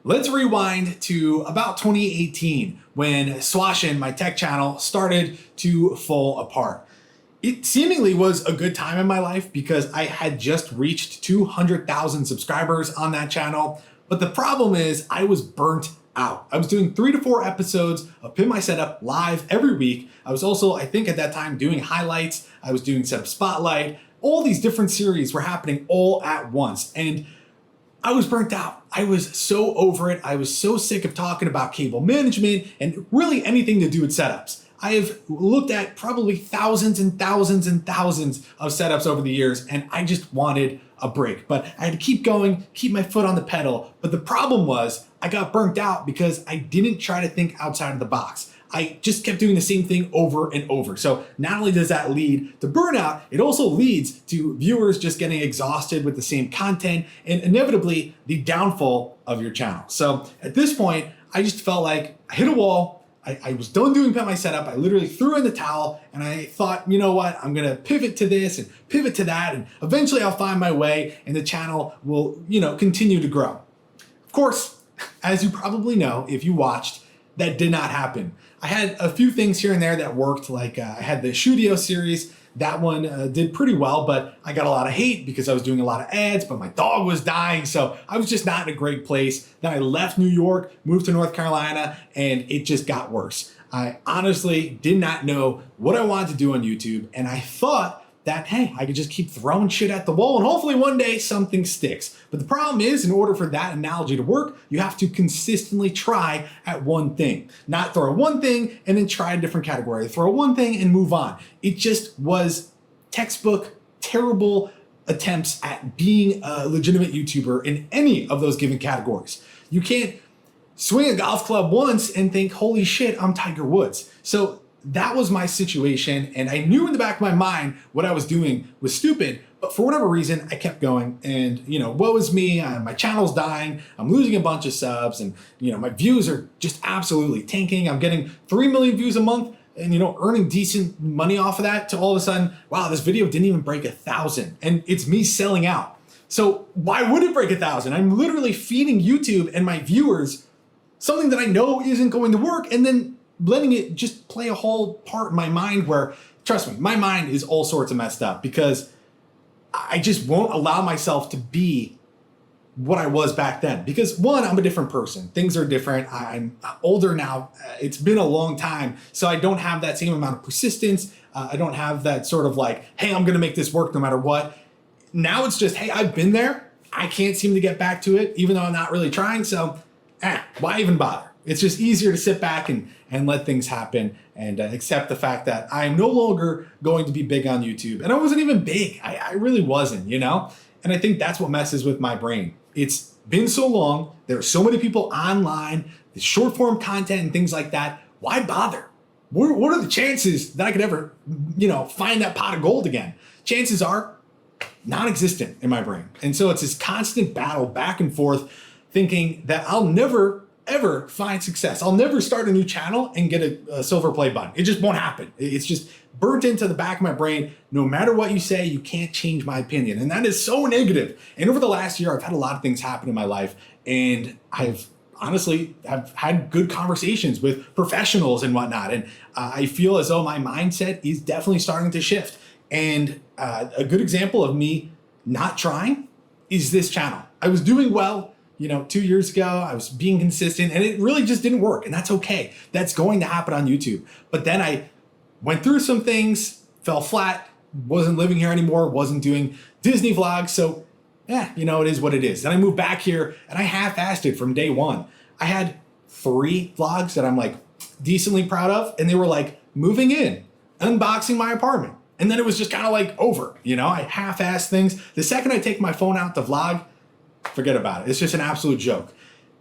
Let's rewind to about 2018 when Swashin, my tech channel, started to fall apart. It seemingly was a good time in my life because I had just reached 200,000 subscribers on that channel. But the problem is I was burnt out. I was doing 3 to 4 episodes of Pin My Setup live every week. I was also, I think at that time, doing highlights. I was doing Setup Spotlight. All these different series were happening all at once. And I was burnt out. I was so over it. I was so sick of talking about cable management and really anything to do with setups. I have looked at probably thousands and thousands and thousands of setups over the years, and I just wanted a break. But I had to keep going, keep my foot on the pedal. But the problem was I got burnt out because I didn't try to think outside of the box. I just kept doing the same thing over and over. So not only does that lead to burnout, it also leads to viewers just getting exhausted with the same content and inevitably the downfall of your channel. So at this point, I just felt like I hit a wall. I was done doing Pin My Setup. I literally threw in the towel and I thought, you know what, I'm gonna pivot to this and pivot to that, and eventually I'll find my way and the channel will, continue to grow. Of course, as you probably know, if you watched, that did not happen. I had a few things here and there that worked, like I had the Studio series. That one did pretty well, but I got a lot of hate because I was doing a lot of ads, but my dog was dying, so I was just not in a great place. Then I left New York, moved to North Carolina, and it just got worse. I honestly did not know what I wanted to do on YouTube, and I thought that, hey, I could just keep throwing shit at the wall and hopefully one day something sticks. But the problem is, in order for that analogy to work, you have to consistently try at one thing. Not throw one thing and then try a different category. Throw one thing and move on. It just was textbook, terrible attempts at being a legitimate YouTuber in any of those given categories. You can't swing a golf club once and think, holy shit, I'm Tiger Woods. So that was my situation, and I knew in the back of my mind what I was doing was stupid, but for whatever reason, I kept going, and woe is me, my channel's dying, I'm losing a bunch of subs, and my views are just absolutely tanking. I'm getting 3 million views a month and earning decent money off of that, to all of a sudden, wow, this video didn't even break 1,000, and it's me selling out. So why would it break 1,000? I'm literally feeding YouTube and my viewers something that I know isn't going to work, and then letting it just play a whole part in my mind where, trust me, my mind is all sorts of messed up because I just won't allow myself to be what I was back then. Because one, I'm a different person. Things are different. I'm older now. It's been a long time. So I don't have that same amount of persistence. I don't have that sort of like, hey, I'm gonna make this work no matter what. Now it's just, hey, I've been there. I can't seem to get back to it, even though I'm not really trying. So why even bother? It's just easier to sit back and let things happen and accept the fact that I'm no longer going to be big on YouTube. And I wasn't even big. I really wasn't, And I think that's what messes with my brain. It's been so long. There are so many people online, the short form content and things like that. Why bother? What are the chances that I could ever, find that pot of gold again? Chances are non-existent in my brain. And so it's this constant battle back and forth, thinking that I'll never ever find success. I'll never start a new channel and get a silver play button. It just won't happen. It's just burnt into the back of my brain. No matter what you say, you can't change my opinion. And that is so negative. And over the last year, I've had a lot of things happen in my life, and I've honestly have had good conversations with professionals and whatnot. And I feel as though my mindset is definitely starting to shift. And a good example of me not trying is this channel. I was doing well. 2 years ago, I was being consistent and it really just didn't work, and that's okay. That's going to happen on YouTube. But then I went through some things, fell flat, wasn't living here anymore, wasn't doing Disney vlogs. So it is what it is. Then I moved back here and I half-assed it from day one. I had 3 vlogs that I'm like decently proud of, and they were like moving in, unboxing my apartment. And then it was just kind of like over, I half-assed things. The second I take my phone out to vlog, forget about it. It's just an absolute joke.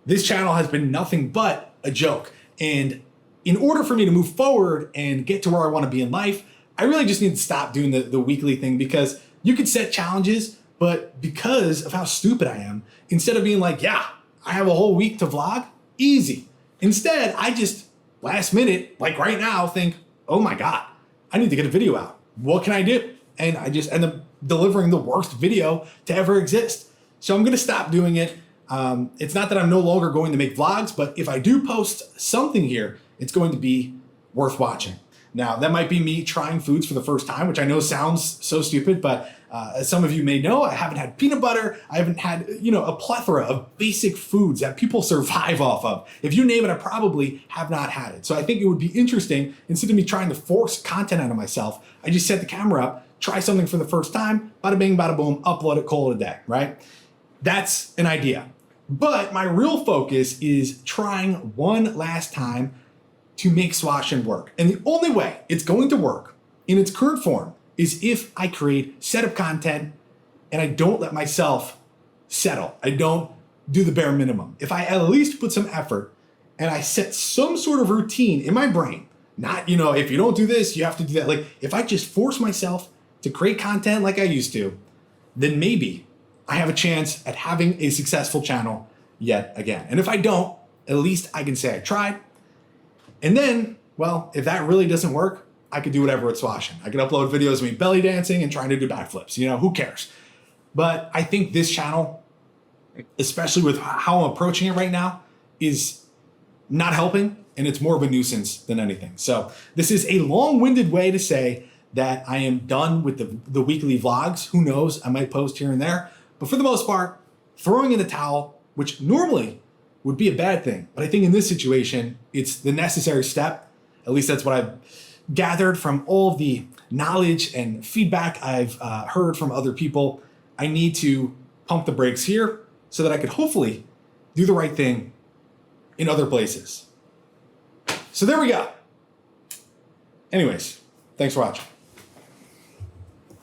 This channel has been nothing but a joke. And in order for me to move forward and get to where I want to be in life, I really just need to stop doing the weekly thing, because you could set challenges, but because of how stupid I am, instead of being like, yeah, I have a whole week to vlog, easy. Instead, I just last minute, like right now, think, oh my God, I need to get a video out. What can I do? And I just end up delivering the worst video to ever exist. So I'm gonna stop doing it. It's not that I'm no longer going to make vlogs, but if I do post something here, it's going to be worth watching. Now, that might be me trying foods for the first time, which I know sounds so stupid, but as some of you may know, I haven't had peanut butter. I haven't had, a plethora of basic foods that people survive off of. If you name it, I probably have not had it. So I think it would be interesting, instead of me trying to force content out of myself, I just set the camera up, try something for the first time, bada bing, bada boom, upload it, call it a day, right? That's an idea. But my real focus is trying one last time to make Swashin work. And the only way it's going to work in its current form is if I create setup content and I don't let myself settle. I don't do the bare minimum. If I at least put some effort and I set some sort of routine in my brain, not, if you don't do this, you have to do that. Like, if I just force myself to create content like I used to, then maybe I have a chance at having a successful channel yet again. And if I don't, at least I can say I tried. And then, well, if that really doesn't work, I could do whatever with Swashin. I could upload videos of me belly dancing and trying to do backflips. Who cares? But I think this channel, especially with how I'm approaching it right now, is not helping, and it's more of a nuisance than anything. So this is a long-winded way to say that I am done with the weekly vlogs. Who knows? I might post here and there. But for the most part, throwing in the towel, which normally would be a bad thing, but I think in this situation, it's the necessary step. At least that's what I've gathered from all of the knowledge and feedback I've heard from other people. I need to pump the brakes here so that I could hopefully do the right thing in other places. So there we go. Anyways, thanks for watching.